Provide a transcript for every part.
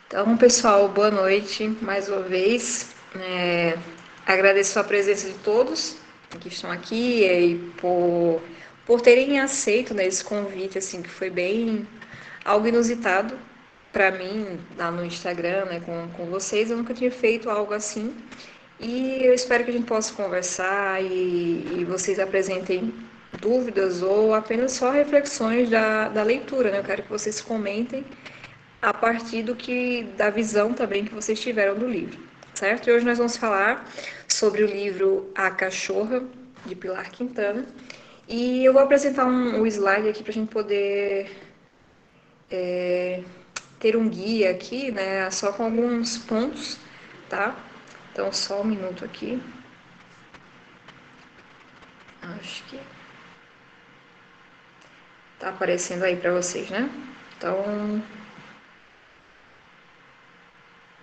Então, pessoal, boa noite mais uma vez. Agradeço a presença de todos que estão aqui e por terem aceito, né, esse convite, assim, que foi bem algo inusitado para mim lá no Instagram, né, com vocês. Eu nunca tinha feito algo assim e eu espero que a gente possa conversar e vocês apresentem dúvidas ou apenas só reflexões da leitura, né? Eu quero que vocês comentem a partir da visão também que vocês tiveram do livro, certo? E hoje nós vamos falar sobre o livro A Cachorra, de Pilar Quintana. E eu vou apresentar um slide aqui para a gente poder ter um guia aqui, né? Só com alguns pontos, tá? Então, só um minuto aqui. Acho que tá aparecendo aí para vocês, né? Então,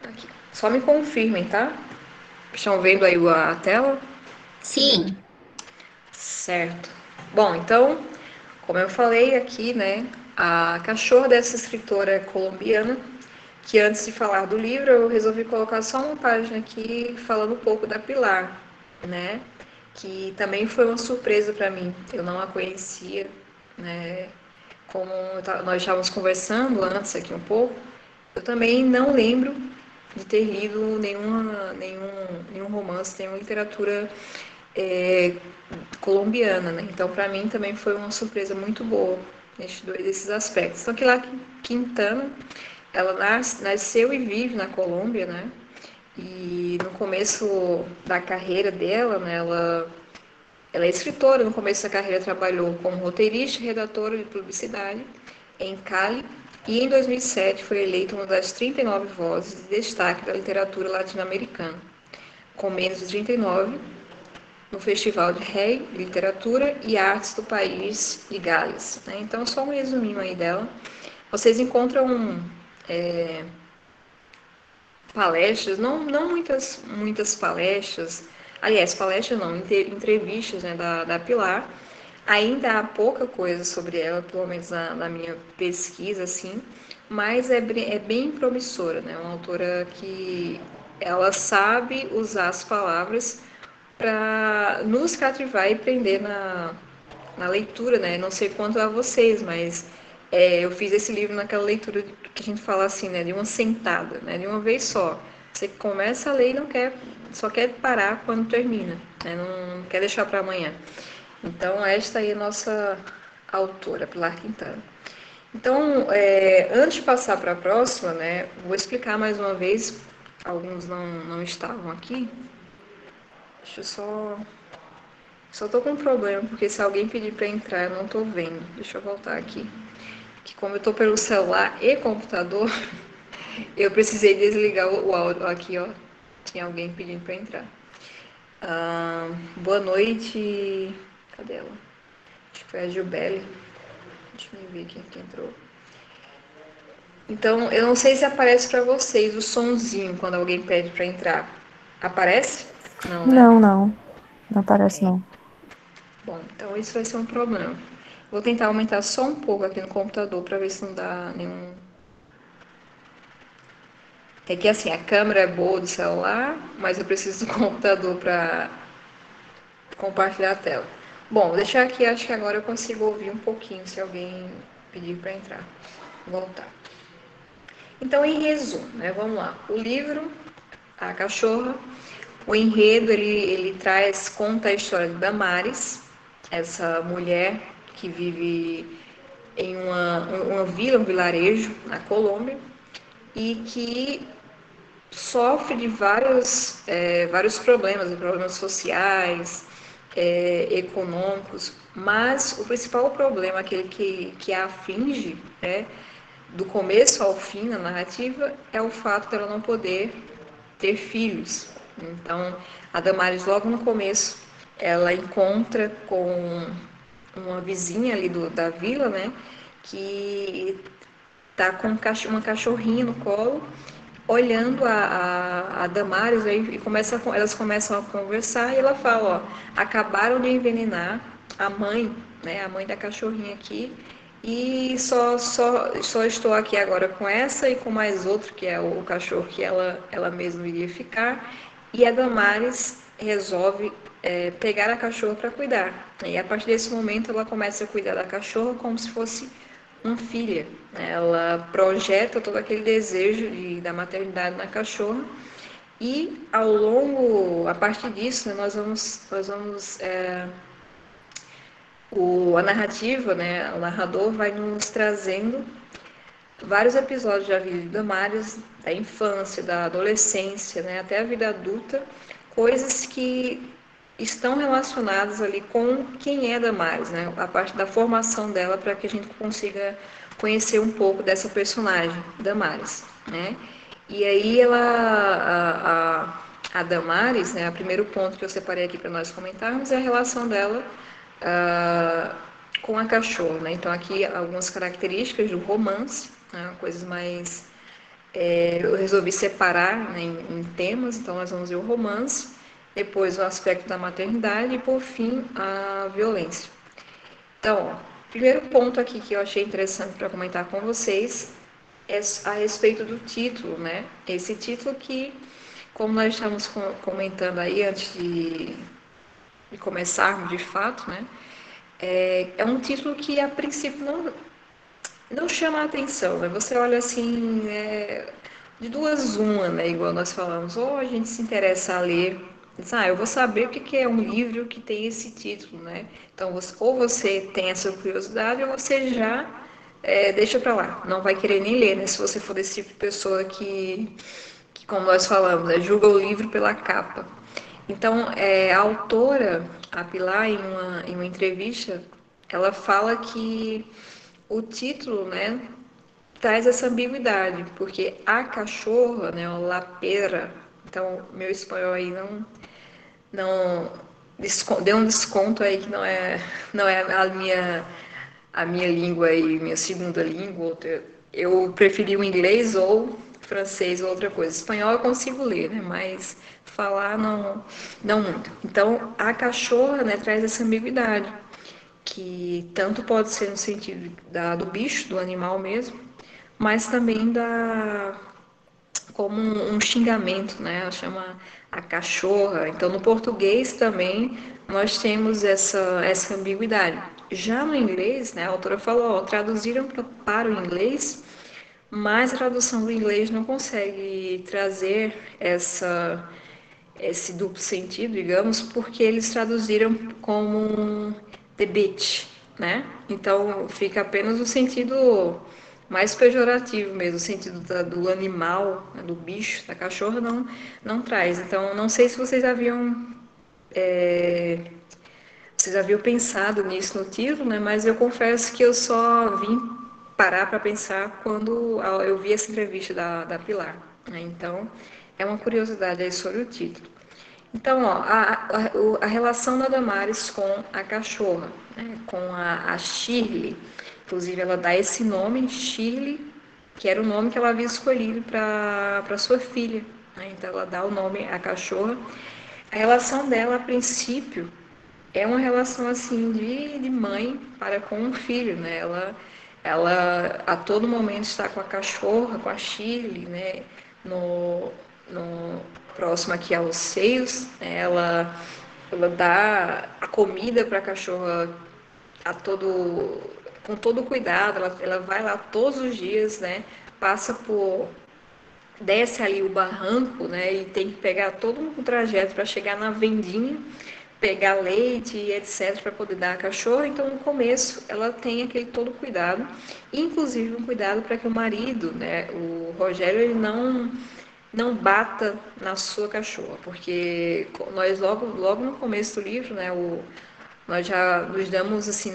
aqui. Só me confirmem, tá? Estão vendo aí a tela? Sim, Certo. Bom, então, como eu falei aqui, né, a cachorra dessa escritora colombiana, que antes de falar do livro, eu resolvi colocar só uma página aqui falando um pouco da Pilar, né, que também foi uma surpresa para mim. Eu não a conhecia, né, como nós estávamos conversando antes aqui um pouco, eu também não lembro de ter lido nenhum romance, nenhuma literatura é, colombiana, né? Então, para mim também foi uma surpresa muito boa nesses aspectos. Então, que lá Quintana, ela nasceu e vive na Colômbia, né? E no começo da carreira dela, né, ela é escritora. No começo da carreira trabalhou como roteirista e redatora de publicidade em Cali. E em 2007 foi eleita uma das 39 vozes de destaque da literatura latino-americana, com menos de 39 no Festival de Rei, Literatura e Artes do país de Gales. Né? Então, só um resuminho aí dela. Vocês encontram palestras, não muitas palestras, aliás, palestras não, entrevistas, né, da Pilar. Ainda há pouca coisa sobre ela, pelo menos na minha pesquisa, assim, mas é bem promissora, né? Uma autora que ela sabe usar as palavras para nos cativar e prender na leitura, né? Não sei quanto a vocês, mas eu fiz esse livro naquela leitura que a gente fala assim, né? De uma sentada, né? De uma vez só. Você começa a ler e não quer, só quer parar quando termina, né? Não quer deixar para amanhã. Então, esta aí é a nossa autora, Pilar Quintana. Então, antes de passar para a próxima, né? Vou explicar mais uma vez. Alguns não estavam aqui. Deixa eu só tô com um problema, porque se alguém pedir para entrar, eu não tô vendo. Deixa eu voltar aqui. Que como eu tô pelo celular e computador, eu precisei desligar o áudio. Aqui, ó. Tinha alguém pedindo para entrar. Boa noite. Cadê ela? Acho que foi a Gilbele. Deixa eu ver quem entrou. Então, eu não sei se aparece para vocês o sonzinho quando alguém pede para entrar. Aparece? Não, né? não aparece não. Bom, então isso vai ser um problema. Vou tentar aumentar só um pouco aqui no computador para ver se não dá nenhum. É que assim, a câmera é boa do celular, mas eu preciso do computador para compartilhar a tela. Bom, vou deixar aqui, acho que agora eu consigo ouvir um pouquinho se alguém pedir para entrar. Voltar. Então, em resumo, né, vamos lá. O livro, A Cachorra, o enredo, ele conta a história de Damares, essa mulher que vive em uma vila, um vilarejo na Colômbia, e que sofre de vários problemas sociais, econômicos, mas o principal problema, aquele que a aflige, né, do começo ao fim na narrativa, é o fato dela não poder ter filhos. Então, a Damares, logo no começo, ela encontra com uma vizinha ali da vila, né, que tá com uma cachorrinha no colo, olhando a Damares, aí elas começam a conversar e ela fala, ó, acabaram de envenenar a mãe, né, a mãe da cachorrinha aqui, E só estou aqui agora com essa e com mais outro, que é o cachorro que ela mesma iria ficar. E a Damares resolve pegar a cachorra para cuidar. E a partir desse momento ela começa a cuidar da cachorra como se fosse uma filha. Ela projeta todo aquele desejo da maternidade na cachorra. E a partir disso, né, a narrativa, né, o narrador vai nos trazendo vários episódios da vida de Damares, da infância, da adolescência, né, até a vida adulta, coisas que estão relacionadas ali com quem é Damares, né, a parte da formação dela para que a gente consiga conhecer um pouco dessa personagem, Damares, né. E aí a Damares, né, o primeiro ponto que eu separei aqui para nós comentarmos é a relação dela uh, com a cachorra, né? Então aqui algumas características do romance, né? Coisas mais eu resolvi separar, né, em temas, então nós vamos ver o romance, depois o aspecto da maternidade e por fim a violência. Então, ó, primeiro ponto aqui que eu achei interessante para comentar com vocês é a respeito do título, né? Esse título que, como nós estamos comentando aí antes de começarmos de fato, né? É um título que a princípio não chama a atenção, né? Você olha assim, de duas uma, né? Igual nós falamos, ou a gente se interessa a ler, diz, eu vou saber o que é um livro que tem esse título, né? Então, ou você tem essa curiosidade, ou você já deixa para lá, não vai querer nem ler, né? Se você for desse tipo de pessoa que como nós falamos, julga o livro pela capa. Então, a autora, a Pilar, em uma entrevista, ela fala que o título, né, traz essa ambiguidade, porque a cachorra, né, o la pera, então meu espanhol aí não deu um desconto aí que não é a minha língua aí, minha segunda língua. Eu preferi o inglês ou francês ou outra coisa. Espanhol eu consigo ler, né? Mas falar não muito. Então a cachorra, né, traz essa ambiguidade que tanto pode ser no sentido do bicho, do animal mesmo, mas também como um xingamento, né? Ela chama a cachorra. Então, no português também nós temos essa ambiguidade. Já no inglês, né, a autora falou, traduziram para o inglês, mas a tradução do inglês não consegue trazer esse duplo sentido, digamos, porque eles traduziram como the bitch, né? Então fica apenas o sentido mais pejorativo mesmo, o sentido do animal, né, do bicho, da cachorra não traz. Então não sei se vocês haviam pensado nisso no título, né? Mas eu confesso que eu só vim parar para pensar quando eu vi essa entrevista da Pilar, né? Então é uma curiosidade aí sobre o título. Então, ó, a relação da Damares com a cachorra, né, com a Shirley, inclusive ela dá esse nome, Shirley, que era o nome que ela havia escolhido para sua filha, né, então ela dá o nome à cachorra. A relação dela, a princípio, é uma relação assim de mãe para com um filho, né? Ela a todo momento está com a cachorra, com a Shirley, né? No próximo aqui aos seios, né? Ela dá a comida para a cachorra com todo cuidado. Ela vai lá todos os dias, né? Passa por desce ali o barranco, né? E tem que pegar todo um trajeto para chegar na vendinha, pegar leite e etc para poder dar a cachorra. Então, no começo, ela tem aquele todo cuidado, inclusive um cuidado para que o marido, né, o Rogério, ele não bata na sua cachorra, porque nós logo no começo do livro, né, nós já nos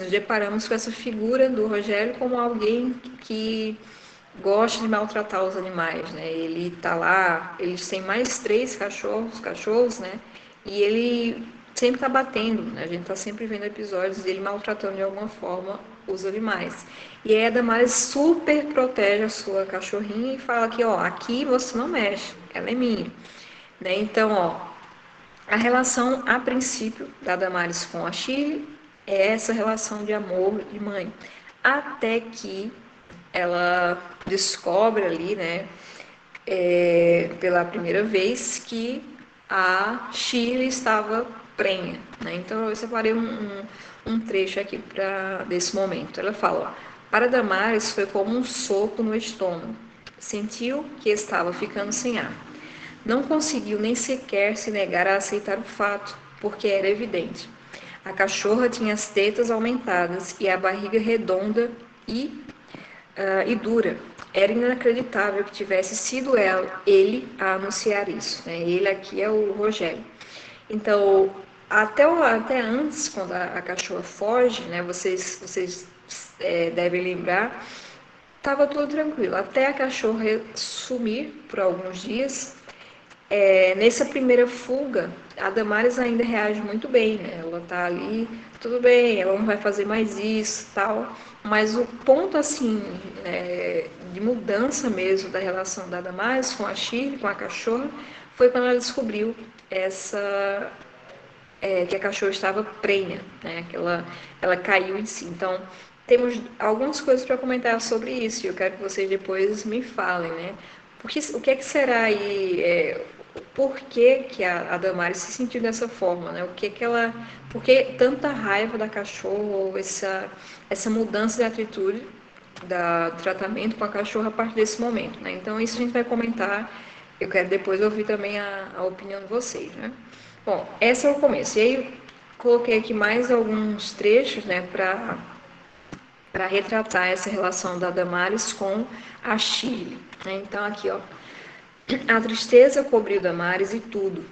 deparamos com essa figura do Rogério como alguém que gosta de maltratar os animais, né? Ele tá lá, eles têm mais três cachorros, né? E ele sempre tá batendo, né? A gente tá sempre vendo episódios dele maltratando de alguma forma os animais. E a Damares super protege a sua cachorrinha e fala que, ó, aqui você não mexe, ela é minha, né? Então, ó, a relação a princípio da Damares com a Shirley é essa relação de amor de mãe. até que ela descobre ali, né, pela primeira vez que a Shirley estava prenha, né? Então eu separei um trecho aqui desse momento. Ela fala, ó, para Damares foi como um soco no estômago. Sentiu que estava ficando sem ar. Não conseguiu nem sequer se negar a aceitar o fato, porque era evidente. A cachorra tinha as tetas aumentadas e a barriga redonda e dura. Era inacreditável que tivesse sido ele a anunciar isso. Né? Ele aqui é o Rogério. Então, até antes, quando a cachorra foge, né, vocês devem lembrar, estava tudo tranquilo. Até a cachorra sumir por alguns dias, nessa primeira fuga, a Damares ainda reage muito bem, né? Ela tá ali, tudo bem, ela não vai fazer mais isso, tal. Mas o ponto, assim, de mudança mesmo da relação da Damares com a Shirley, com a cachorra, foi quando ela descobriu que a cachorra estava prenha, né? Que ela caiu em si. Então, temos algumas coisas para comentar sobre isso. E eu quero que vocês depois me falem, né? Porque, o que é que será aí? Por que a Damares se sentiu dessa forma, né? O que que ela, por que tanta raiva da cachorra ou essa mudança de atitude do tratamento com a cachorra a partir desse momento, né? Então isso a gente vai comentar. Eu quero depois ouvir também a opinião de vocês, né? Bom, esse é o começo. E aí coloquei aqui mais alguns trechos, né, para retratar essa relação da Damares com a Shirley, né? Então aqui, ó, a tristeza cobriu Damares e tudo.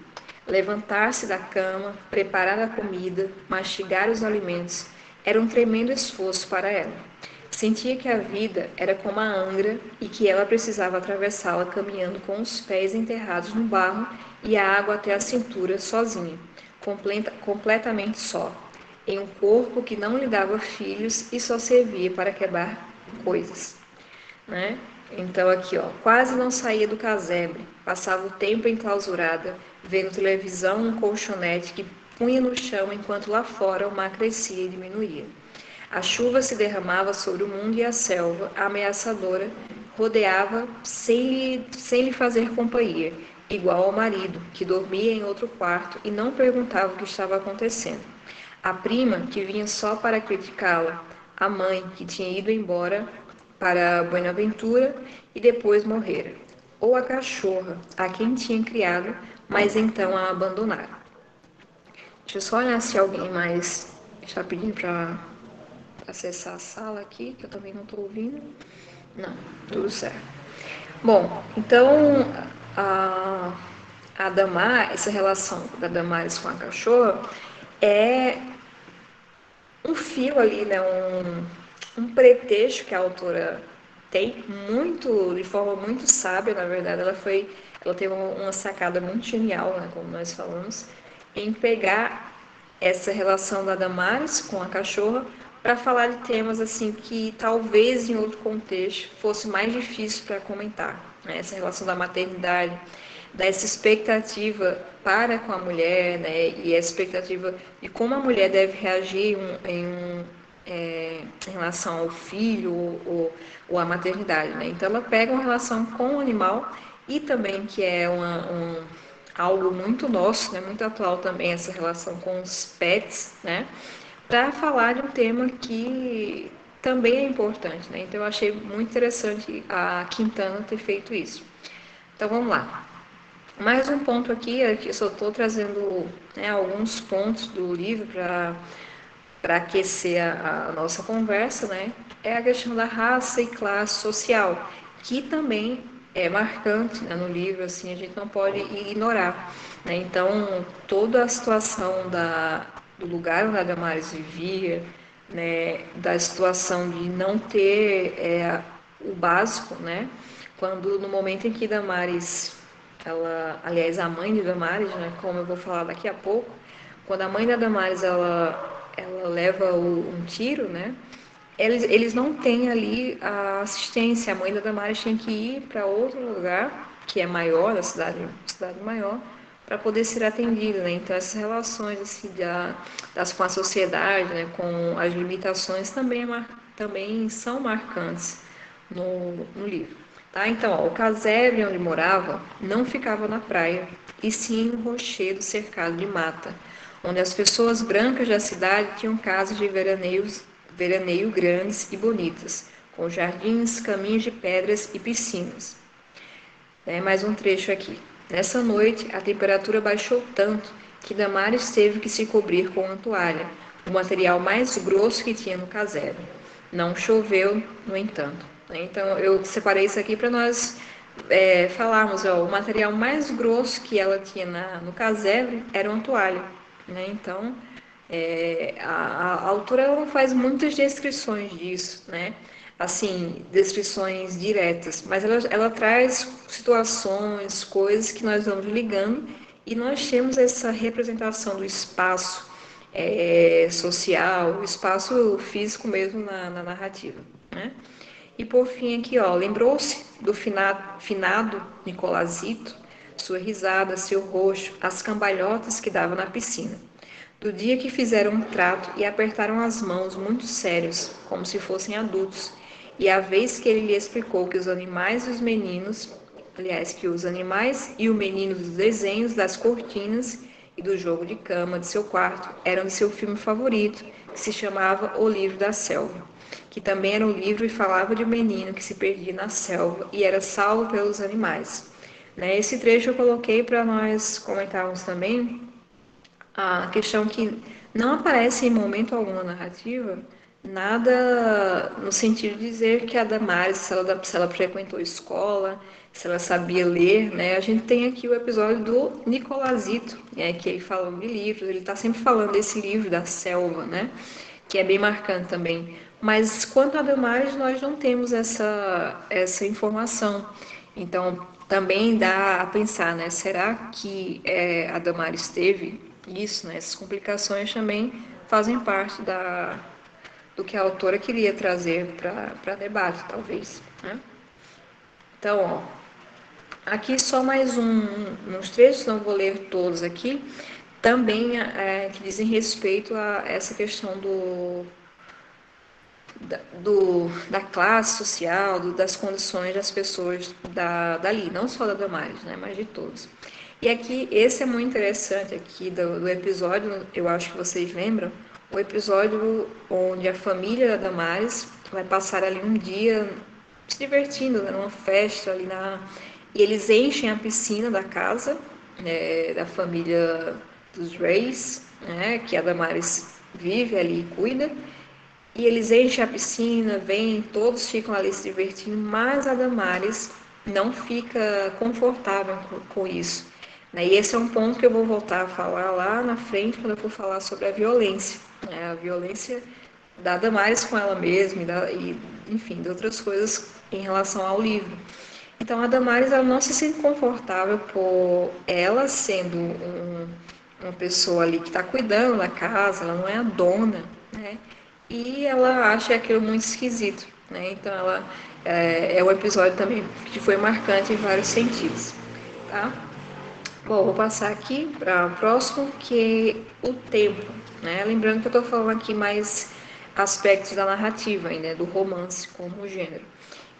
Levantar-se da cama, preparar a comida, mastigar os alimentos, era um tremendo esforço para ela. Sentia que a vida era como a Angra e que ela precisava atravessá-la caminhando com os pés enterrados no barro e a água até a cintura sozinha, completamente só, em um corpo que não lhe dava filhos e só servia para quebrar coisas, né? Então aqui, ó, quase não saía do casebre, passava o tempo enclausurada, vendo televisão num colchonete que punha no chão enquanto lá fora o mar crescia e diminuía. A chuva se derramava sobre o mundo e a selva, ameaçadora, rodeava sem lhe fazer companhia, igual ao marido, que dormia em outro quarto e não perguntava o que estava acontecendo. A prima, que vinha só para criticá-la, a mãe, que tinha ido embora para Buenaventura e depois morrera, ou a cachorra, a quem tinha criado, mas então a abandonara. Deixa eu só olhar se alguém mais está pedindo para acessar a sala aqui, que eu também não estou ouvindo. Não, tudo certo. Bom, então a, essa relação da Damares com a cachorra é um fio ali, né? Um pretexto que a autora tem muito, de forma muito sábia, na verdade, ela teve uma sacada muito genial, né, como nós falamos, em pegar essa relação da Damares com a cachorra para falar de temas assim que talvez em outro contexto fosse mais difícil para comentar, né? Essa relação da maternidade, dessa expectativa para com a mulher, né? E a expectativa de como a mulher deve reagir em relação ao filho ou à maternidade, né? Então ela pega uma relação com o animal e também que é algo muito nosso, né? Muito atual também essa relação com os pets, né? Para falar de um tema que também é importante, né? Então eu achei muito interessante a Quintana ter feito isso. Então vamos lá. Mais um ponto aqui, eu só estou trazendo, né, alguns pontos do livro para aquecer a nossa conversa, né? É a questão da raça e classe social, que também é marcante, né, no livro, assim, a gente não pode ignorar, né? Então, toda a situação do lugar onde a Damares vivia, né, da situação de não ter o básico, né? Quando no momento em que Damares, aliás, a mãe de Damares, né, como eu vou falar daqui a pouco, quando a mãe da Damares ela leva um tiro, né? Eles não têm ali a assistência. A mãe da Damares tem que ir para outro lugar, que é maior, da cidade maior, para poder ser atendida, né? Então essas relações assim com a sociedade, né, com as limitações também também são marcantes no livro. Tá? Então, ó, o casebre onde morava não ficava na praia, e sim em um rochedo cercado de mata, onde as pessoas brancas da cidade tinham casas de veraneio grandes e bonitas, com jardins, caminhos de pedras e piscinas. Mais um trecho aqui. Nessa noite, a temperatura baixou tanto que Damares teve que se cobrir com uma toalha, o material mais grosso que tinha no casebre. Não choveu, no entanto. Então, eu separei isso aqui para nós falarmos. Ó, o material mais grosso que ela tinha no casebre era uma toalha. Então, a autora não faz muitas descrições disso, né? Assim, descrições diretas, mas ela traz situações, coisas que nós vamos ligando e nós temos essa representação do espaço social, o espaço físico mesmo na narrativa, né? E por fim aqui, ó, lembrou-se do finado Nicolazito, sua risada, seu rosto, as cambalhotas que dava na piscina. Do dia que fizeram um trato e apertaram as mãos muito sérios, como se fossem adultos, e a vez que ele lhe explicou que os animais e os meninos, aliás, que os animais e o menino dos desenhos, das cortinas e do jogo de cama de seu quarto eram de seu filme favorito, que se chamava O Livro da Selva, que também era um livro e falava de um menino que se perdia na selva e era salvo pelos animais. Esse trecho eu coloquei para nós comentarmos também a questão que não aparece em momento algum na narrativa nada no sentido de dizer que a Damares, se ela frequentou escola, se ela sabia ler, né? A gente tem aqui o episódio do Nicolazito, que ele fala de livros, ele está sempre falando desse livro da selva, né? Que é bem marcante também. Mas quanto a Damares, nós não temos essa informação. Então, também dá a pensar, né? Será que a Damares teve isso, né? Essas complicações também fazem parte do que a autora queria trazer para debate, talvez, né? Então, ó, aqui só mais uns trechos, não vou ler todos aqui, também que dizem respeito a essa questão da classe social, das condições das pessoas dali, não só da Damares, né, mas de todos. E aqui, esse é muito interessante aqui do episódio, eu acho que vocês lembram, o episódio onde a família da Damares vai passar ali um dia se divertindo, né, numa festa ali e eles enchem a piscina da casa, da família dos Reis, né, que a Damares vive ali e cuida, e eles enchem a piscina, vêm, todos ficam ali se divertindo, mas a Damares não fica confortável com isso. E esse é um ponto que eu vou voltar a falar lá na frente, quando eu for falar sobre a violência. A violência da Damares com ela mesma enfim, de outras coisas em relação ao livro. Então, a Damares ela não se sente confortável por ela sendo uma pessoa ali que está cuidando da casa, ela não é a dona, né? E ela acha aquilo muito esquisito, né? Então ela é um episódio também que foi marcante em vários sentidos, tá? Bom, vou passar aqui para o próximo, que é o tempo, né? Lembrando que eu estou falando aqui mais aspectos da narrativa ainda, do romance como gênero.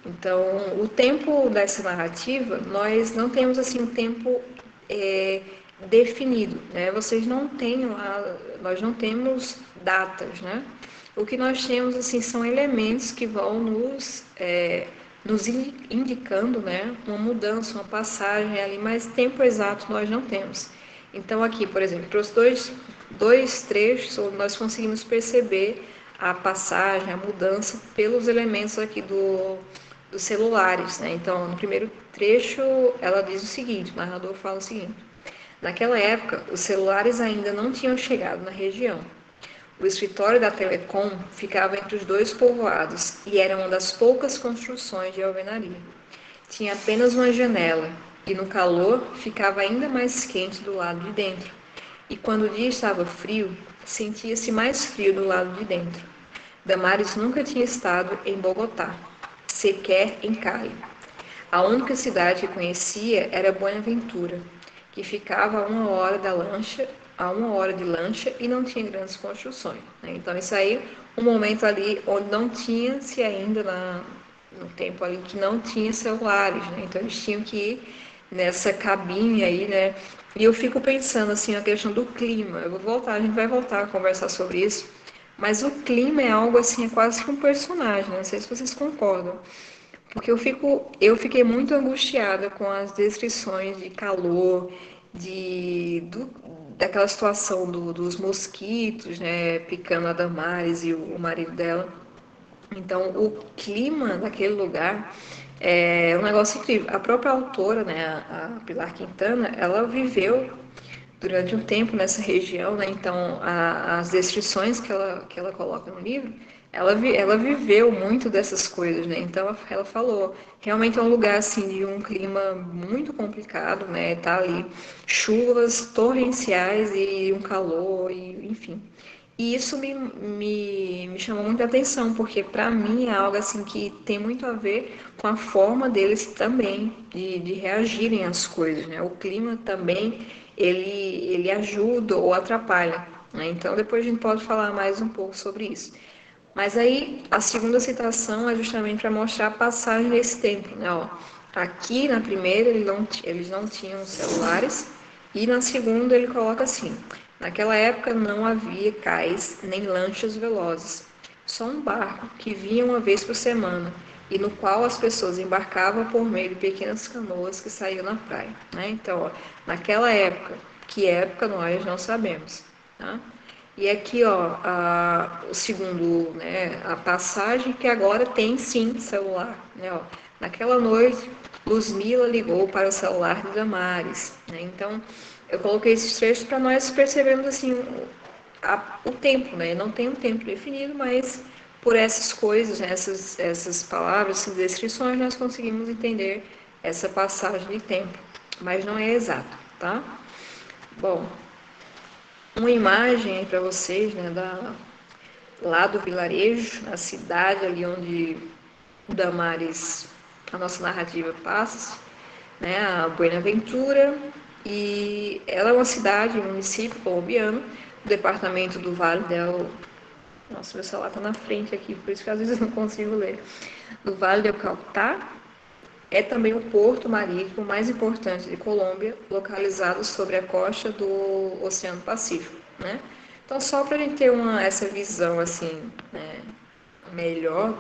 Então, o tempo dessa narrativa, nós não temos assim um tempo definido, né? Nós não temos datas, né? O que nós temos assim são elementos que vão nos indicando, né, uma mudança, uma passagem ali, mas tempo exato nós não temos. Então aqui, por exemplo, para os dois trechos onde nós conseguimos perceber a passagem, a mudança pelos elementos aqui dos celulares, né? Então, no primeiro trecho, ela diz o seguinte, o narrador fala o seguinte: naquela época, os celulares ainda não tinham chegado na região. O escritório da Telecom ficava entre os dois povoados e era uma das poucas construções de alvenaria. Tinha apenas uma janela e no calor ficava ainda mais quente do lado de dentro. E quando o dia estava frio, sentia-se mais frio do lado de dentro. Damares nunca tinha estado em Bogotá, sequer em Cali. A única cidade que conhecia era Buenaventura, que ficava a 1 hora da lancha a 1 hora de lancha e não tinha grandes construções, né? Então isso aí, um momento ali onde não tinha-se ainda no tempo ali que não tinha celulares, né? Então eles tinham que ir nessa cabine aí, né? E eu fico pensando assim a questão do clima. Eu vou voltar, a gente vai voltar a conversar sobre isso. Mas o clima é algo assim, é quase que um personagem, não sei se vocês concordam. Porque eu fiquei muito angustiada com as descrições de calor, daquela situação dos mosquitos, né, picando a Damares e o marido dela. Então, o clima daquele lugar é um negócio incrível. A própria autora, né, a Pilar Quintana, ela viveu durante um tempo nessa região, né? Então, as descrições que ela coloca no livro, ela viveu muito dessas coisas, né? Então, ela falou, realmente é um lugar, assim, de um clima muito complicado, né? Tá ali chuvas torrenciais e um calor, e, enfim. E isso me chamou muita atenção, porque para mim é algo assim que tem muito a ver com a forma deles também de reagirem às coisas, né? O clima também ele ajuda ou atrapalha, né? Então depois a gente pode falar mais um pouco sobre isso. Mas aí a segunda citação é justamente para mostrar a passagem desse tempo, né? Ó, aqui na primeira eles não tinham celulares e na segunda ele coloca assim: naquela época não havia cais nem lanchas velozes, só um barco que vinha uma vez por semana e no qual as pessoas embarcavam por meio de pequenas canoas que saíam na praia, né? Então, ó, naquela época, que época nós não sabemos, tá? E aqui, ó, o segundo, né, a passagem que agora tem sim celular, né, ó. Naquela noite, Luzmila ligou para o celular de Damares, né? Então, eu coloquei esses trechos para nós percebermos assim o tempo, né? Não tem um tempo definido, mas por essas coisas, né, essas palavras, essas descrições, nós conseguimos entender essa passagem de tempo, mas não é exato, tá? Bom, uma imagem para vocês, né, lá do vilarejo, na cidade ali onde Damares, a nossa narrativa passa, né, a Buenaventura, e ela é uma cidade, um município colombiano, do departamento do Vale del... Nossa, meu celular está na frente aqui, por isso que às vezes eu não consigo ler. Do Vale del Cautá, é também o porto marítimo mais importante de Colômbia, localizado sobre a costa do Oceano Pacífico, né? Então, só para a gente ter essa visão assim, né, melhor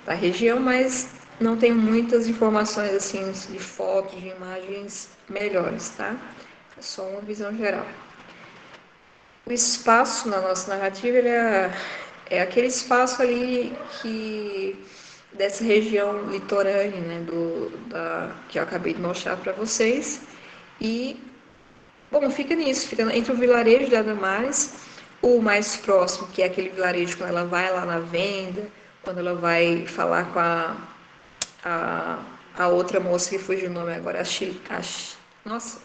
da região, mas não tem muitas informações assim de fotos, de imagens melhores, tá? É só uma visão geral. O espaço na nossa narrativa ele é aquele espaço ali que dessa região litorânea, né, que eu acabei de mostrar para vocês. E, bom, fica nisso, fica entre o vilarejo de Adamares, o mais próximo, que é aquele vilarejo quando ela vai lá na venda, quando ela vai falar com a, a outra moça que fugiu o nome agora, nossa,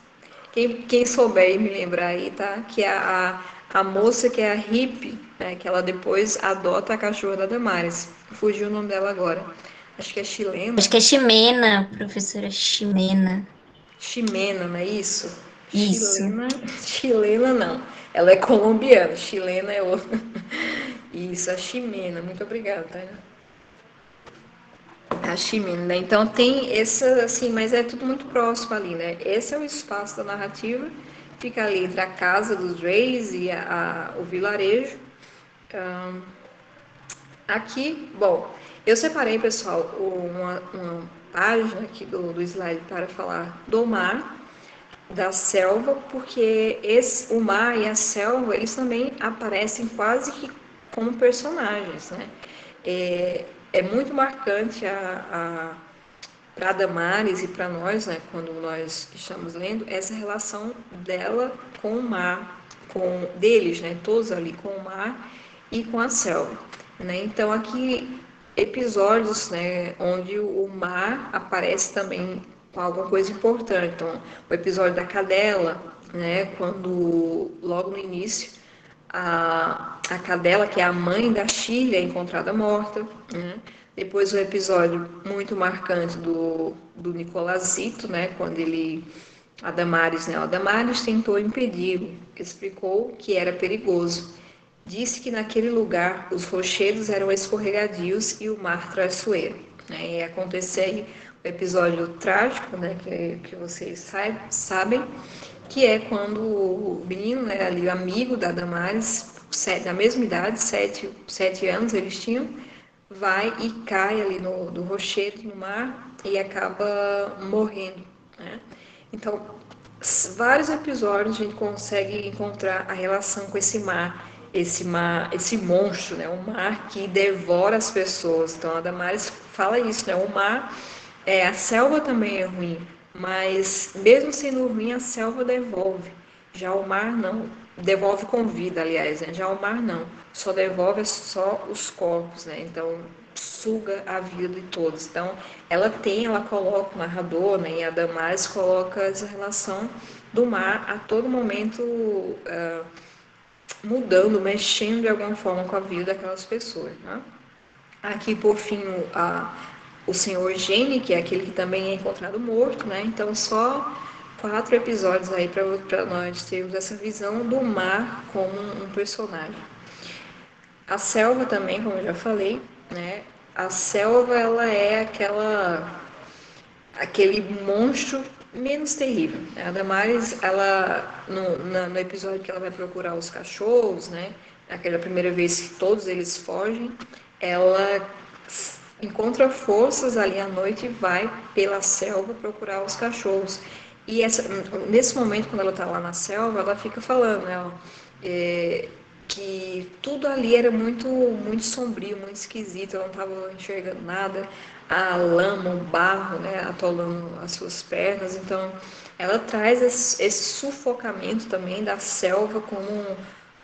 quem souber e me lembrar aí, tá? Que é a moça que é a hippie, né? Que ela depois adota a cachorra da Damares. Fugiu o nome dela agora. Acho que é Acho chilena. que é Ximena, professora Ximena. Ximena, não é isso? Isso. Chilena não. Ela é colombiana, chilena é outra. Isso, a Ximena. Muito obrigada, Tainá. A Ximena, né? Então tem essa, assim, mas é tudo muito próximo ali, né? Esse é o espaço da narrativa, fica ali entre a casa dos reis e o vilarejo. Aqui, bom, eu separei, pessoal, uma página aqui do slide para falar do mar, da selva, porque o mar e a selva, eles também aparecem quase que como personagens, né? É muito marcante para Damares e para nós, né, quando nós estamos lendo, essa relação dela com o mar, deles, né, todos ali com o mar e com a selva, né? Então aqui episódios, né, onde o mar aparece também com alguma coisa importante. Então, o episódio da cadela, né, quando logo no início a cadela, que é a mãe da Shirley, é encontrada morta, né? Depois o episódio muito marcante do Nicolazito, né? Quando ele A Damares, né? A Damares tentou impedi-lo, explicou que era perigoso. Disse que naquele lugar os rochedos eram escorregadios e o mar traiçoeiro. Né? E aconteceu aí o episódio trágico, né, que vocês sabem, que é quando o menino, né, ali, amigo da Damares, da mesma idade, 7 anos eles tinham, vai e cai ali no rochedo, no mar, e acaba morrendo. Né? Então, vários episódios a gente consegue encontrar a relação com esse mar, esse monstro, né? O mar que devora as pessoas. Então a Damares fala isso, né? O mar, a selva também é ruim, mas mesmo sendo ruim, a selva devolve. Já o mar não, devolve com vida, aliás, né? Já o mar não, só devolve só os corpos, né? Então suga a vida de todos. Então ela coloca o narrador, né? E a Damares coloca essa relação do mar a todo momento mudando, mexendo de alguma forma com a vida daquelas pessoas. Né? Aqui, por fim, o senhor Gene, que é aquele que também é encontrado morto, né? Então, só 4 episódios aí para nós termos essa visão do mar como um personagem. A selva também, como eu já falei, né? A selva, ela é aquele monstro menos terrível. A Damares, ela, no episódio que ela vai procurar os cachorros, né? Aquela primeira vez que todos eles fogem, ela encontra forças ali à noite e vai pela selva procurar os cachorros. E nesse momento, quando ela está lá na selva, ela fica falando, né? Que tudo ali era muito, muito sombrio, muito esquisito, ela não estava enxergando nada, a lama, o barro, né, atolando as suas pernas, então ela traz esse sufocamento também da selva como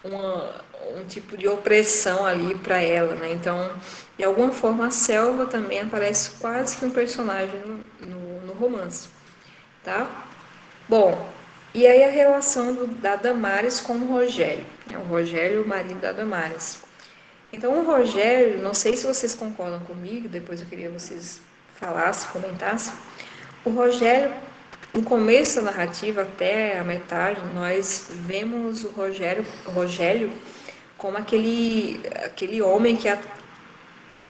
um tipo de opressão ali para ela, né? Então, de alguma forma, a selva também aparece quase que um personagem no romance, tá? Bom, e aí a relação da Damares com o Rogério, né? O Rogério, o marido da Damares. Então, o Rogério, não sei se vocês concordam comigo, depois eu queria que vocês falassem, comentassem. O Rogério, no começo da narrativa, até a metade, nós vemos o Rogério como aquele homem que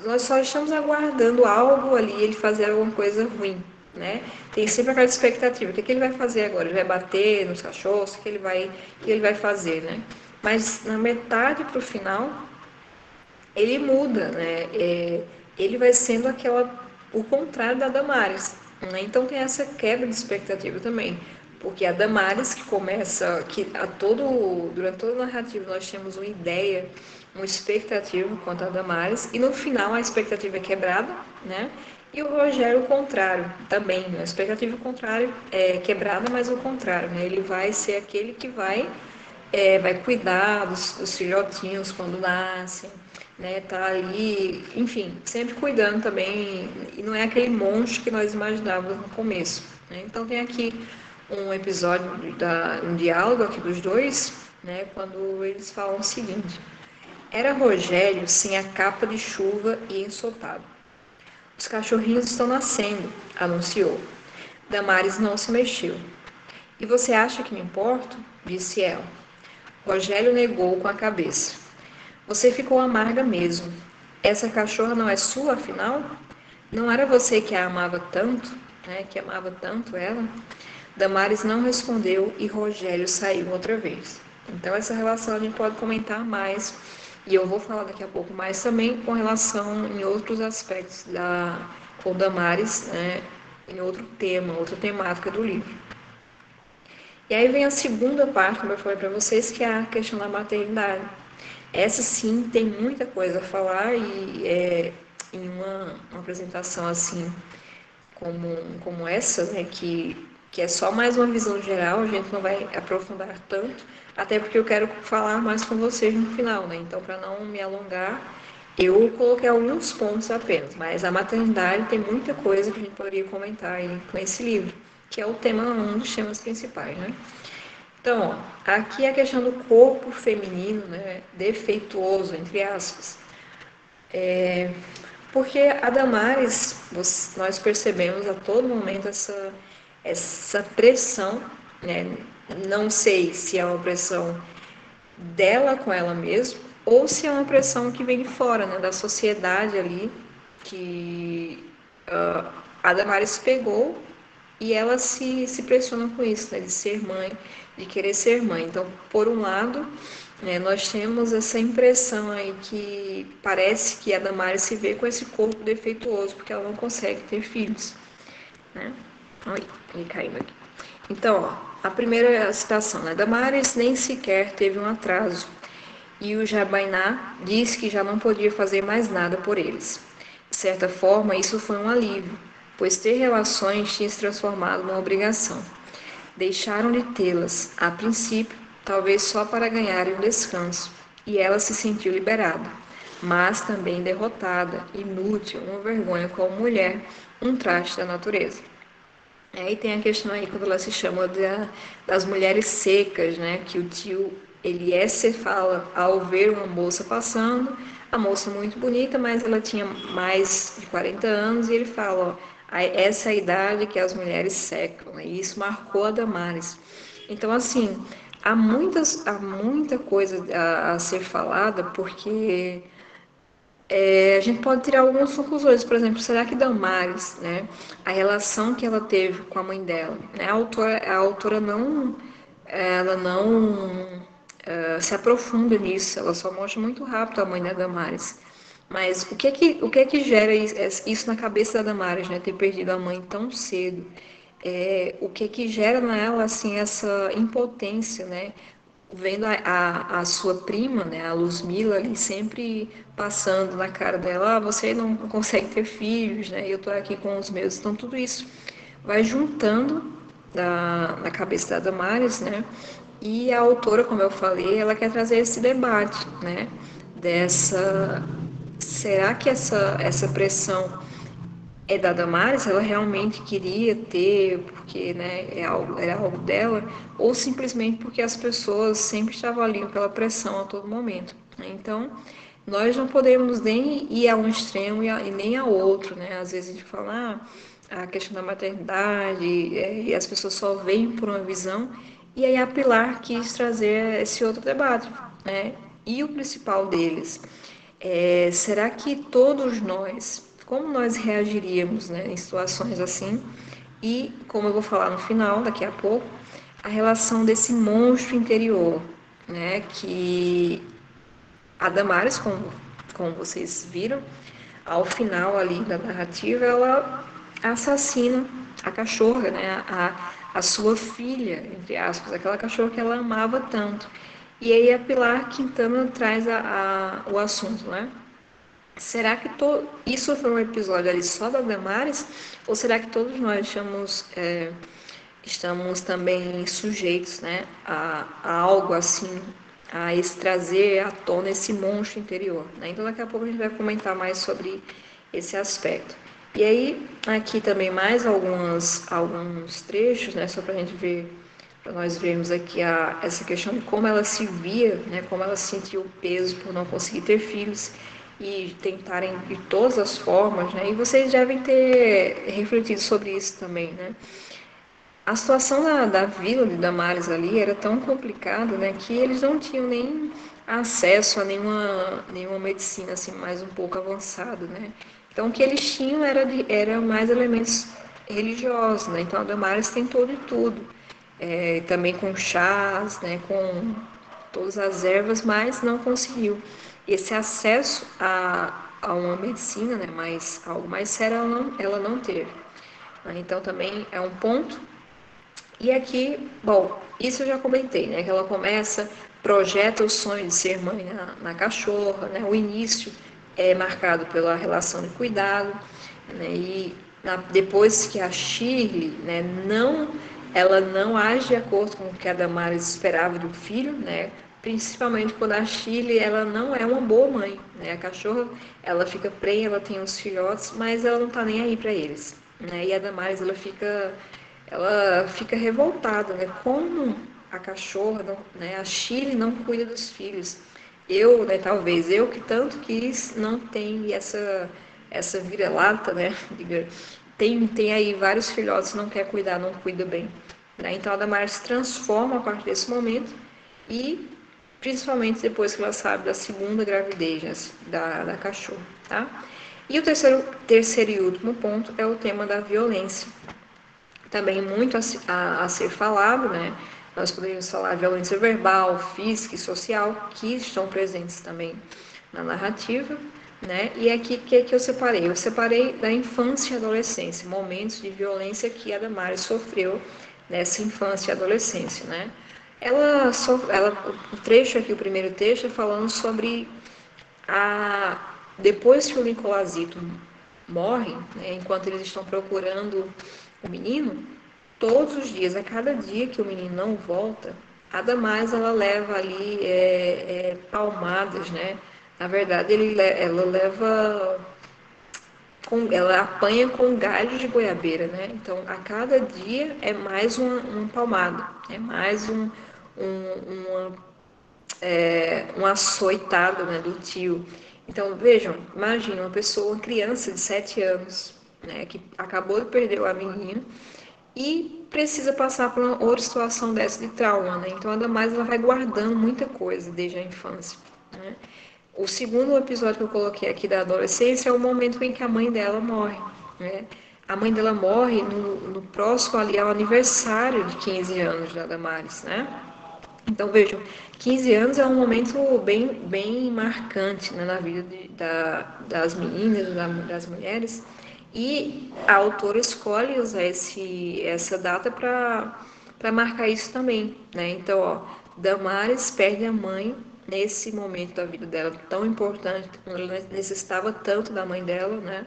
nós só estamos aguardando algo ali, ele fazer alguma coisa ruim, né? Tem sempre aquela expectativa, o que, que ele vai fazer agora? Ele vai bater nos cachorros? O que ele vai fazer, né? Mas na metade para o final, ele muda, né? Ele vai sendo o contrário da Damares, né? Então tem essa quebra de expectativa também, porque a Damares que começa, durante toda a narrativa nós temos uma ideia, uma expectativa quanto a Damares, e no final a expectativa é quebrada, né? E o Rogério o contrário, também, a expectativa contrária é quebrada, mas o contrário, né? Ele vai ser aquele que vai cuidar dos filhotinhos quando nascem, né? Tá ali, enfim, sempre cuidando também, e não é aquele monstro que nós imaginávamos no começo, né? Então tem aqui um episódio, um diálogo aqui dos dois, né? Quando eles falam o seguinte: era Rogério sem a capa de chuva e ensopado. Os cachorrinhos estão nascendo, anunciou. Damares não se mexeu. E você acha que me importo? Disse ela. Rogério negou com a cabeça. Você ficou amarga mesmo. Essa cachorra não é sua, afinal? Não era você que a amava tanto, né? Que amava tanto ela? Damares não respondeu e Rogério saiu outra vez. Então essa relação a gente pode comentar mais e eu vou falar daqui a pouco mais também com relação em outros aspectos com Damares, né? Em outro tema, outra temática do livro. E aí vem a segunda parte, como eu falei para vocês, que é a questão da maternidade. Essa sim tem muita coisa a falar e em uma apresentação assim como essa, né, que é só mais uma visão geral, a gente não vai aprofundar tanto, até porque eu quero falar mais com vocês no final, né? Então, para não me alongar, eu coloquei alguns pontos apenas, mas a maternidade tem muita coisa que a gente poderia comentar aí com esse livro, que é um dos temas principais, né? Então, ó, aqui é a questão do corpo feminino, né, defeituoso, entre aspas. Porque a Damares, nós percebemos a todo momento essa pressão, né? Não sei se é uma pressão dela com ela mesma ou se é uma pressão que vem de fora, né? Da sociedade ali, que a Damares pegou e ela se pressiona com isso, né? De ser mãe, de querer ser mãe. Então, por um lado, né, nós temos essa impressão aí que parece que a Damares se vê com esse corpo defeituoso, porque ela não consegue ter filhos, né? Ai, ele caindo aqui. Então, ó, a primeira citação, né? Damares nem sequer teve um atraso, e o Jabainá disse que já não podia fazer mais nada por eles. De certa forma, isso foi um alívio, pois ter relações tinha se transformado numa obrigação. Deixaram de tê-las, a princípio, talvez só para ganharem um descanso, e ela se sentiu liberada, mas também derrotada, inútil, uma vergonha como mulher, um traste da natureza. Aí tem a questão aí quando ela se chama das mulheres secas, né? Que o tio Eliezer fala ao ver uma moça passando, a moça muito bonita, mas ela tinha mais de 40 anos, e ele fala, ó, essa é a idade que as mulheres secam, né? E isso marcou a Damares. Então, assim, há muita coisa a ser falada, porque a gente pode tirar algumas conclusões, por exemplo, será que Damares, né, a relação que ela teve com a mãe dela, né, a autora não, ela não se aprofunda nisso, ela só mostra muito rápido a mãe da Damares. Mas o que é que gera isso na cabeça da Damares, né, ter perdido a mãe tão cedo? O que é que gera nela, assim, essa impotência, né? Vendo a sua prima, né, a Luzmila, ali sempre passando na cara dela, você não consegue ter filhos, né, eu tô aqui com os meus. Então tudo isso vai juntando na cabeça da Damares, né, e a autora, como eu falei, ela quer trazer esse debate, né, dessa, será que essa pressão da Damares, ela realmente queria ter, porque, né, era algo dela, ou simplesmente porque as pessoas sempre estavam ali pela pressão a todo momento, né? Então, nós não podemos nem ir a um extremo e nem a outro, né? Às vezes a gente fala, a questão da maternidade, e as pessoas só veem por uma visão, e aí a Pilar quis trazer esse outro debate, né? E o principal deles será que todos nós, como nós reagiríamos, né, em situações assim? E, como eu vou falar no final, daqui a pouco, a relação desse monstro interior, né, que a Damares, como vocês viram, ao final ali da narrativa, ela assassina a cachorra, né, a sua filha, entre aspas, aquela cachorra que ela amava tanto. E aí a Pilar Quintana traz o assunto, né? Será que isso foi um episódio ali só da Damares? Ou será que todos nós estamos também sujeitos, né, a algo assim, a esse trazer à tona esse monstro interior, né? Então daqui a pouco a gente vai comentar mais sobre esse aspecto. E aí, aqui também mais alguns trechos, né, só para a gente ver, para nós vermos aqui essa questão de como ela se via, né, como ela sentiu o peso por não conseguir ter filhos e tentarem de todas as formas, né, e vocês devem ter refletido sobre isso também, né. A situação da vila de Damares ali era tão complicada, né, que eles não tinham nem acesso a nenhuma medicina assim mais um pouco avançada, né. Então o que eles tinham era mais elementos religiosos, né. Então a Damares tentou de tudo, também com chás, né, com todas as ervas, mas não conseguiu. Esse acesso a uma medicina, né, algo mais sério, ela não teve. Então também é um ponto. E aqui, bom, isso eu já comentei, né? Que ela começa, projeta o sonho de ser mãe na cachorra, né? O início é marcado pela relação de cuidado, né? E depois que a Shirley, né, ela não age de acordo com o que a Damares esperava do filho, né? Principalmente quando a Shirley, ela não é uma boa mãe, né? A cachorra, ela fica prenha, ela tem os filhotes, mas ela não tá nem aí para eles, né? E a Damares, ela fica revoltada, né? Como a cachorra, não, né? A Chile não cuida dos filhos. Eu, né? Talvez eu que tanto quis, não tem essa vira-lata, né? tem aí vários filhotes, não quer cuidar, não cuida bem. Né? Então a Damares se transforma a partir desse momento e principalmente depois que ela sabe da segunda gravidez, né, da cachorra. Tá? E o terceiro e último ponto é o tema da violência. Também muito a ser falado, né? Nós poderíamos falar violência verbal, física e social, que estão presentes também na narrativa, né? E aqui o que eu separei? Eu separei da infância e adolescência, momentos de violência que a Damares sofreu nessa infância e adolescência, né? O trecho aqui, o primeiro trecho, é falando sobre depois que o Nicolazito morre, né, enquanto eles estão procurando o menino, todos os dias, a cada dia que o menino não volta, a Damares ela leva ali palmadas, né? Na verdade, ela leva ela apanha com galho de goiabeira, né? Então, a cada dia é mais uma palmada, é mais uma um açoitado, né, do tio. Então, vejam, imagina uma pessoa, uma criança de 7 anos, né, que acabou de perder o amiguinho e precisa passar por uma outra situação dessa de trauma, né? Então, ainda mais ela vai guardando muita coisa desde a infância, né? O segundo episódio que eu coloquei aqui da adolescência é o momento em que a mãe dela morre, né? A mãe dela morre no próximo ali ao aniversário de 15 anos da Damares, né? Então, vejam, 15 anos é um momento bem marcante, né, na vida das meninas, das mulheres, e a autora escolhe usar essa data para marcar isso também. Né? Então, ó, Damares perde a mãe nesse momento da vida dela tão importante, ela necessitava tanto da mãe dela, né?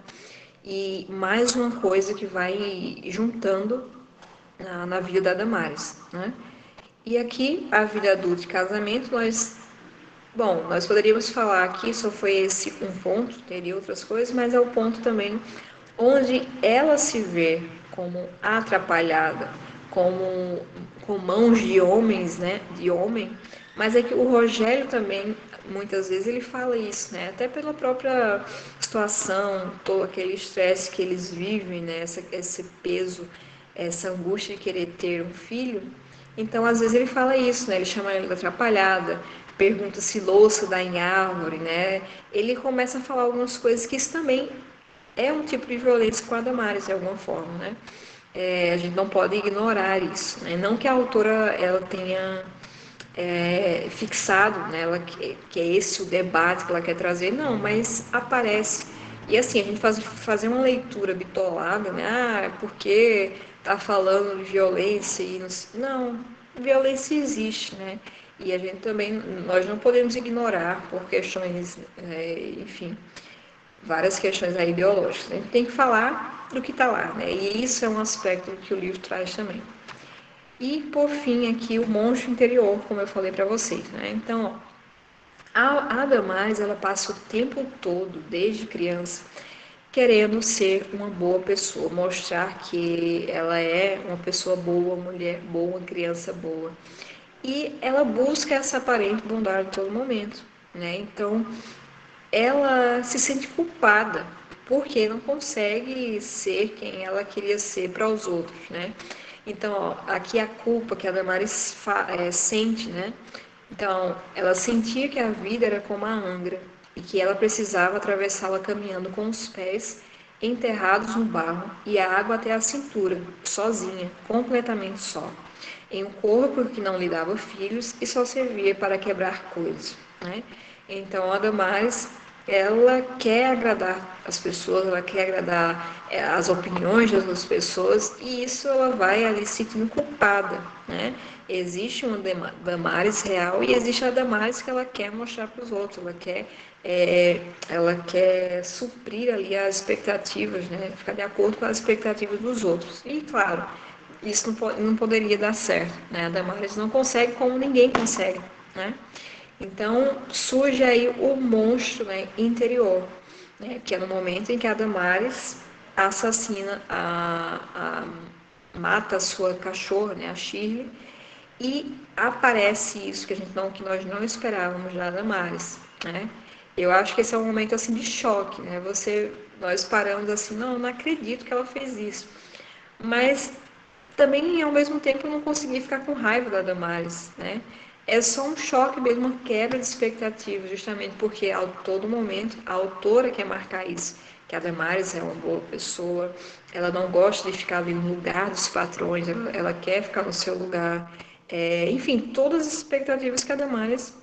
E mais uma coisa que vai juntando na vida da Damares, né? E aqui, a vida adulta e casamento, nós poderíamos falar aqui, só foi esse um ponto, teria outras coisas, mas é o ponto também onde ela se vê como atrapalhada, com mãos de homens, né, de homem, mas é que o Rogério também, muitas vezes, ele fala isso, né, até pela própria situação, todo aquele estresse que eles vivem, né, esse peso, essa angústia de querer ter um filho, então, às vezes ele fala isso, né? Ele chama ela de atrapalhada, pergunta se louça dá em árvore, né? Ele começa a falar algumas coisas que isso também é um tipo de violência com a Damares, de alguma forma, né? A gente não pode ignorar isso, né? Não que a autora ela tenha fixado, né? Que é esse o debate que ela quer trazer, não, mas aparece. E assim, a gente fazer uma leitura bitolada, né? Ah, é porque tá falando de violência e não, violência existe, né? E a gente também, nós não podemos ignorar por questões, enfim, várias questões aí ideológicas. A gente tem que falar do que está lá, né? E isso é um aspecto que o livro traz também. E, por fim, aqui o monstro interior, como eu falei para vocês, né? Então, ó, a Damares, ela passa o tempo todo, desde criança, querendo ser uma boa pessoa, mostrar que ela é uma pessoa boa, uma mulher boa, uma criança boa. E ela busca essa aparente bondade em todo momento, né? Então, ela se sente culpada porque não consegue ser quem ela queria ser para os outros, né? Então, ó, aqui a culpa que a Damares sente, né? Então, ela sentia que a vida era como a Angra e que ela precisava atravessá-la caminhando com os pés enterrados no barro e a água até a cintura, sozinha, completamente só, em um corpo que não lhe dava filhos e só servia para quebrar coisas, né? Então, a Damares, ela quer agradar as pessoas, ela quer agradar as opiniões das outras pessoas e isso ela vai ali se sentindo culpada, né? Existe uma Damares real e existe a Damares que ela quer mostrar para os outros, ela quer suprir ali as expectativas, né? Ficar de acordo com as expectativas dos outros. E claro, isso não poderia dar certo, né? A Damares não consegue como ninguém consegue, né? Então surge aí o monstro, né, interior, né, que é no momento em que a Damares assassina, mata a sua cachorra, né, a Shirley, e aparece isso que nós não esperávamos da Damares, né? Eu acho que esse é um momento assim de choque, né? Nós paramos assim, não acredito que ela fez isso. Mas também, ao mesmo tempo, eu não consegui ficar com raiva da Damares, né? É só um choque mesmo, uma quebra de expectativa, justamente porque a todo momento a autora quer marcar isso, que a Damares é uma boa pessoa, ela não gosta de ficar ali no lugar dos patrões, ela quer ficar no seu lugar. Enfim, todas as expectativas que a Damares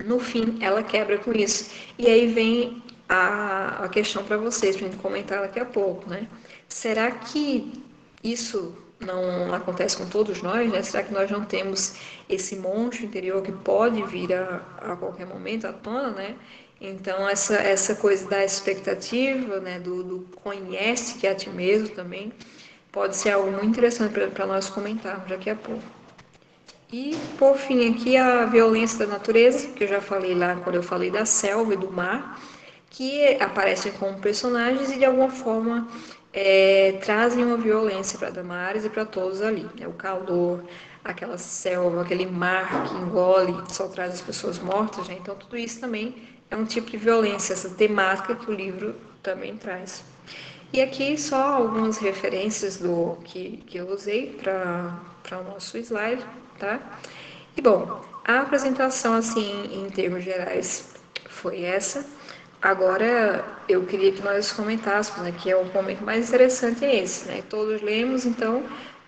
no fim, ela quebra com isso. E aí vem a questão para vocês, para a gente comentar daqui a pouco, né? Será que isso não acontece com todos nós, né? Será que nós não temos esse monstro interior que pode vir a qualquer momento à tona, né? Então, essa coisa da expectativa, né? Do conhece que é a ti mesmo também, pode ser algo muito interessante para nós comentarmos daqui a pouco. E, por fim, aqui a violência da natureza, que eu já falei lá quando eu falei da selva e do mar, que aparecem como personagens e de alguma forma trazem uma violência para Damares e para todos ali. Né? O calor, aquela selva, aquele mar que engole, só traz as pessoas mortas. Né? Então, tudo isso também é um tipo de violência, essa temática que o livro também traz. E aqui só algumas referências do que eu usei para o nosso slide, tá? E bom, a apresentação assim em termos gerais foi essa. Agora eu queria que nós comentássemos, né, que é o momento mais interessante é esse, né? Todos lemos, então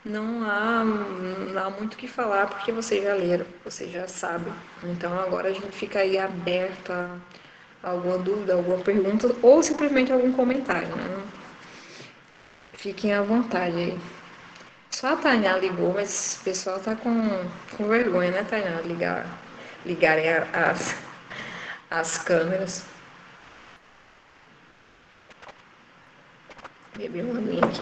não há muito o que falar porque vocês já leram, vocês já sabem. Então agora a gente fica aí aberto a alguma dúvida, alguma pergunta ou simplesmente algum comentário, né? Fiquem à vontade aí. Só a Tainá ligou, mas o pessoal tá com vergonha, né, Tainá? Ligarem as câmeras. Bebi uma aguinha aqui.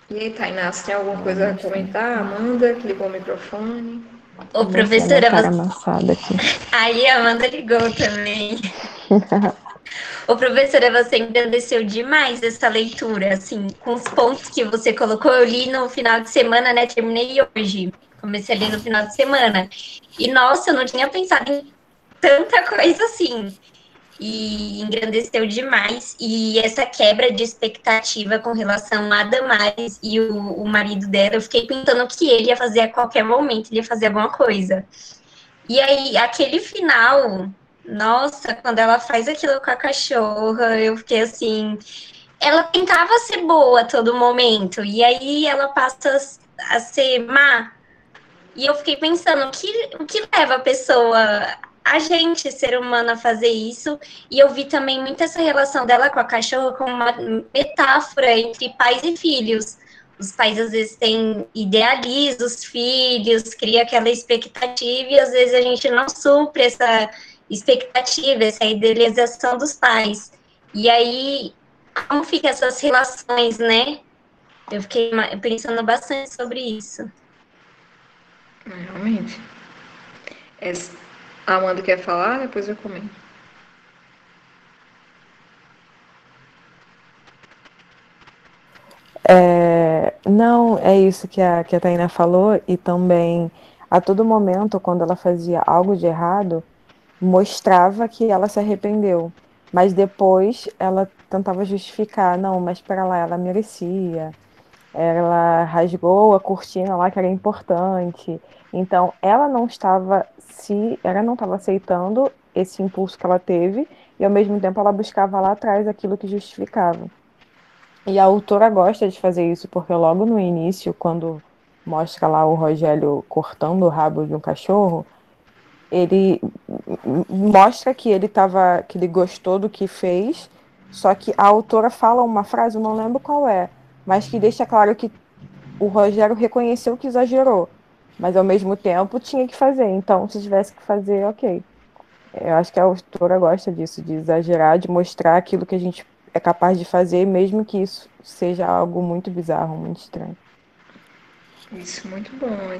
E aí, Tainá, você tem alguma coisa a comentar? Amanda, que ligou o microfone. Ô, Comecei a minha professora, cara amassada aqui. aí a Amanda ligou também. Ô, professora, você engrandeceu demais essa leitura, assim, com os pontos que você colocou. Eu li no final de semana, né? Terminei hoje. Comecei a ler no final de semana. E, nossa, eu não tinha pensado em tanta coisa assim. E engrandeceu demais. E essa quebra de expectativa com relação a Damares e o marido dela, eu fiquei pensando que ele ia fazer a qualquer momento, ele ia fazer alguma coisa. E aí, aquele final, nossa, quando ela faz aquilo com a cachorra, eu fiquei assim. Ela tentava ser boa a todo momento, e aí ela passa a ser má. E eu fiquei pensando, o que leva a pessoa, a gente, ser humano, a fazer isso? E eu vi também muito essa relação dela com a cachorra como uma metáfora entre pais e filhos. Os pais às vezes têm idealizam os filhos, cria aquela expectativa e às vezes a gente não supre essa expectativa, essa idealização dos pais. E aí, como fica essas relações, né? Eu fiquei pensando bastante sobre isso. Realmente. A Amanda quer falar? Depois eu comento. Não, é isso que a Taina falou, e também a todo momento, quando ela fazia algo de errado, mostrava que ela se arrependeu. Mas depois ela tentava justificar, não, mas espera lá, ela merecia. Ela rasgou a cortina lá que era importante. Então, ela não estava aceitando esse impulso que ela teve, e ao mesmo tempo ela buscava lá atrás aquilo que justificava. E a autora gosta de fazer isso, porque logo no início, quando mostra lá o Rogério cortando o rabo de um cachorro, ele mostra que que ele gostou do que fez, só que a autora fala uma frase, eu não lembro qual é, mas que deixa claro que o Rogério reconheceu que exagerou, mas ao mesmo tempo tinha que fazer. Então, se tivesse que fazer, ok. Eu acho que a autora gosta disso, de exagerar, de mostrar aquilo que a gente é capaz de fazer, mesmo que isso seja algo muito bizarro, muito estranho. Isso, muito bom,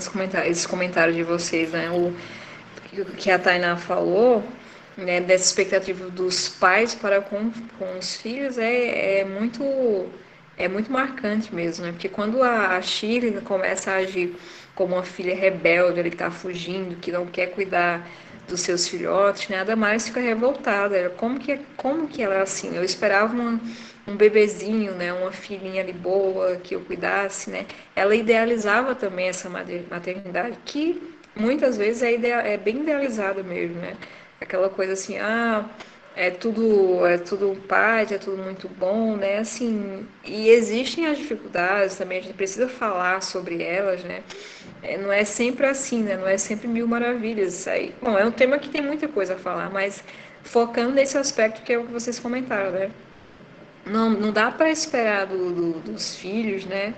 esse comentário de vocês, né? O que a Tainá falou, né, dessa expectativa dos pais para com os filhos é muito marcante mesmo, né? Porque quando a Shirley começa a agir como uma filha rebelde, ele está fugindo, que não quer cuidar dos seus filhotes, né? A Damares fica revoltada. Como que ela é assim? Eu esperava um bebezinho, né? Uma filhinha ali boa, que eu cuidasse, né? Ela idealizava também essa maternidade, que muitas vezes é bem idealizada mesmo, né? Aquela coisa assim, é tudo paz, é tudo muito bom, né? Assim, e existem as dificuldades também, a gente precisa falar sobre elas, né? Não é sempre assim, né? Não é sempre mil maravilhas isso aí. Bom, é um tema que tem muita coisa a falar, mas focando nesse aspecto que é o que vocês comentaram, né? Não dá para esperar dos filhos, né?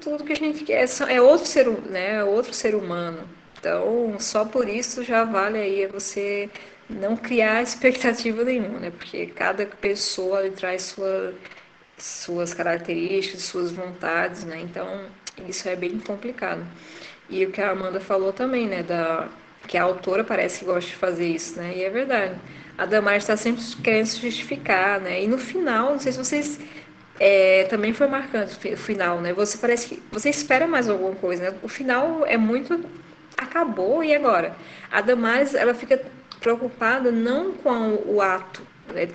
Tudo que a gente quer é outro né? É outro ser humano. Então, só por isso já vale aí você não criar expectativa nenhuma, né? Porque cada pessoa ele traz suas características, suas vontades, né? Então, isso é bem complicado. E o que a Amanda falou também, né? Que a autora parece que gosta de fazer isso, né? E é verdade. A Damares está sempre querendo se justificar, né? E no final, não sei se vocês também foi marcante o final, né? Você parece que você espera mais alguma coisa, né? O final é muito acabou e agora. A Damares ela fica preocupada não com o ato né,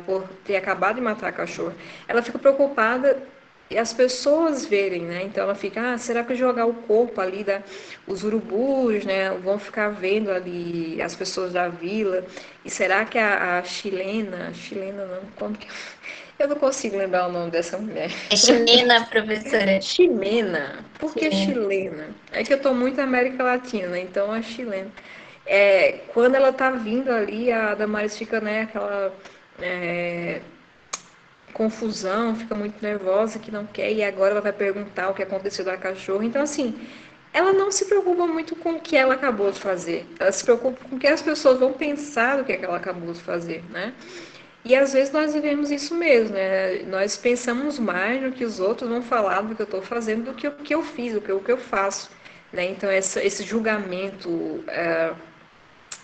por ter acabado de matar a cachorra. Ela fica preocupada e as pessoas verem, né? Então ela fica, será que jogar o corpo ali os urubus, né? Vão ficar vendo ali as pessoas da vila. E será que a chilena não, como que eu não consigo lembrar o nome dessa mulher. É chilena, professora. Chilena. Por que Chilena. chilena? É que eu tô muito América Latina, né? Então é chilena. Quando ela tá vindo ali, a Damares fica, né, aquela confusão, fica muito nervosa, que não quer, e agora ela vai perguntar o que aconteceu da cachorra. Então, assim, ela não se preocupa muito com o que ela acabou de fazer. Ela se preocupa com o que as pessoas vão pensar do que ela acabou de fazer, né? E às vezes nós vivemos isso mesmo, né? Nós pensamos mais no que os outros vão falar do que eu estou fazendo do que o que eu fiz, o que eu faço. Né? Então, esse julgamento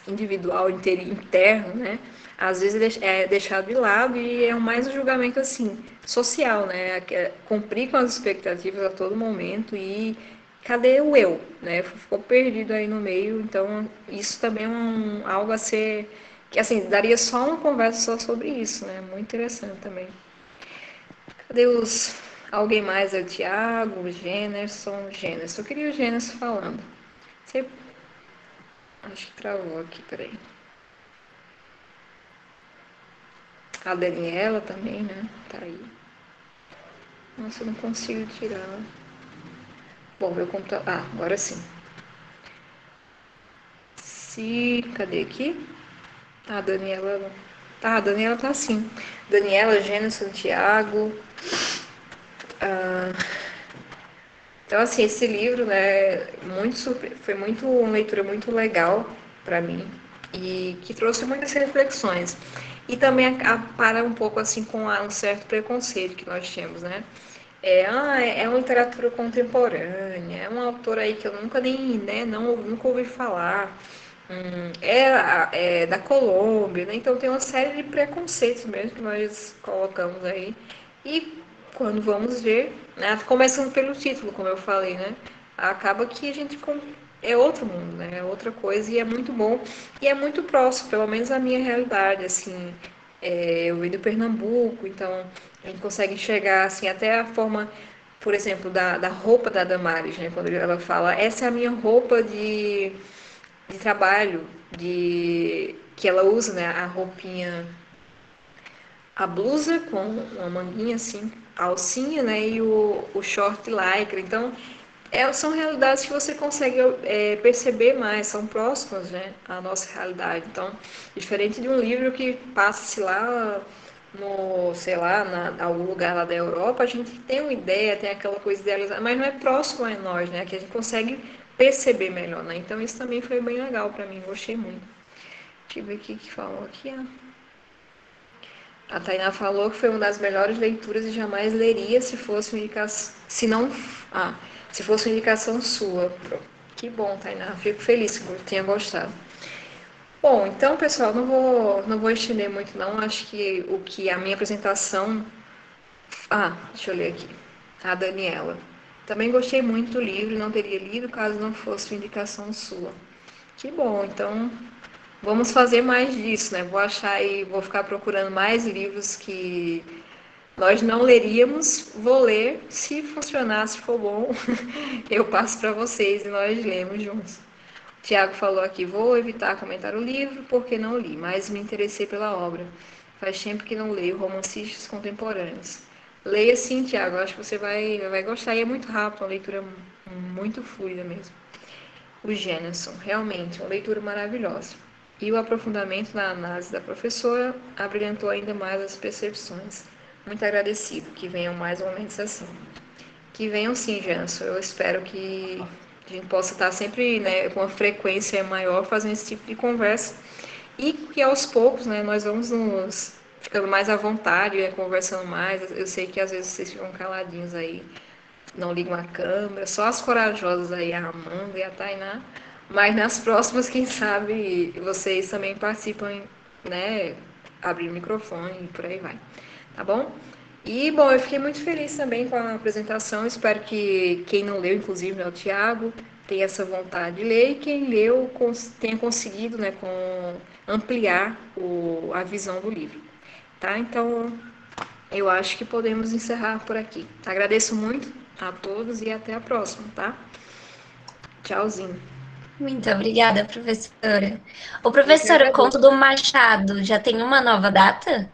individual, interno, né? Às vezes é deixado de lado e é mais um julgamento assim, social, né? Cumprir com as expectativas a todo momento e cadê o eu, né? Ficou perdido aí no meio, então isso também é algo a ser que assim, daria só uma conversa só sobre isso, né? Muito interessante também. Cadê alguém mais? É o Thiago, o Gênesis. Eu queria o Gênesis falando. Você... Acho que travou aqui, peraí. A Daniela também, né? Tá aí. Nossa, eu não consigo tirar. Bom, meu computador. Agora sim. Cadê aqui? A Daniela. A Daniela tá assim. Daniela, Gênesis, Santiago. Então, assim, esse livro, né, foi uma leitura muito legal para mim e que trouxe muitas reflexões. E também para um pouco assim com um certo preconceito que nós tínhamos, né? É uma literatura contemporânea, é uma autora aí que eu nunca nem, né, nunca ouvi falar. É da Colômbia, né? Então tem uma série de preconceitos mesmo que nós colocamos aí. E quando vamos ver, né, começando pelo título, como eu falei, né? Acaba que a gente é outro mundo, né? É outra coisa e é muito bom e é muito próximo, pelo menos a minha realidade, assim. Eu venho do Pernambuco, então a gente consegue enxergar assim até a forma, por exemplo, da roupa da Damares, né? Quando ela fala, essa é a minha roupa de trabalho, que ela usa, né? A roupinha, a blusa com uma manguinha assim, a alcinha, né? E o short lycra. Então, são realidades que você consegue perceber mais, são próximas, né, à nossa realidade. Então, diferente de um livro que passa-se lá no, sei lá, algum lugar lá da Europa, a gente tem uma ideia, tem aquela coisa idealizada, mas não é próximo a nós, né, que a gente consegue perceber melhor, né. Então, isso também foi bem legal para mim, gostei muito. Deixa eu ver o que falou aqui, A Tainá falou que foi uma das melhores leituras e jamais leria se fosse uma indicação, se fosse uma indicação sua. Que bom, Tainá. Fico feliz que você tenha gostado. Bom, então, pessoal, não vou estender muito, não. Acho que a minha apresentação. Deixa eu ler aqui. A Daniela. Também gostei muito do livro, não teria lido caso não fosse uma indicação sua. Que bom, então vamos fazer mais disso, né? Vou achar e vou ficar procurando mais livros que nós não leríamos, vou ler, se funcionar, se for bom, eu passo para vocês e nós lemos juntos. Tiago falou aqui, vou evitar comentar o livro porque não li, mas me interessei pela obra. Faz tempo que não leio romancistas contemporâneos. Leia sim, Tiago, acho que você vai gostar e é muito rápido, uma leitura muito fluida mesmo. O Jennison, realmente, uma leitura maravilhosa. E o aprofundamento na análise da professora abrilhantou ainda mais as percepções. Muito agradecido, que venham mais momentos assim. Que venham sim, Janson. Eu espero que a gente possa estar sempre, né, com uma frequência maior fazendo esse tipo de conversa e que aos poucos, né, nós vamos nos ficando mais à vontade, né, conversando mais. Eu sei que às vezes vocês ficam caladinhos aí, não ligam a câmera, só as corajosas aí, a Amanda e a Tainá. Mas nas próximas, quem sabe, vocês também participam, né, abrir o microfone e por aí vai. Tá bom? E, bom, eu fiquei muito feliz também com a apresentação. Espero que quem não leu, inclusive, né, o Tiago, tenha essa vontade de ler e quem leu tenha conseguido, né, ampliar a visão do livro. Tá? Então, eu acho que podemos encerrar por aqui. Agradeço muito a todos e até a próxima, tá? Tchauzinho. Muito obrigada, professora. Ô, Eu que professora, o agradeço. conto do Machado já tem uma nova data?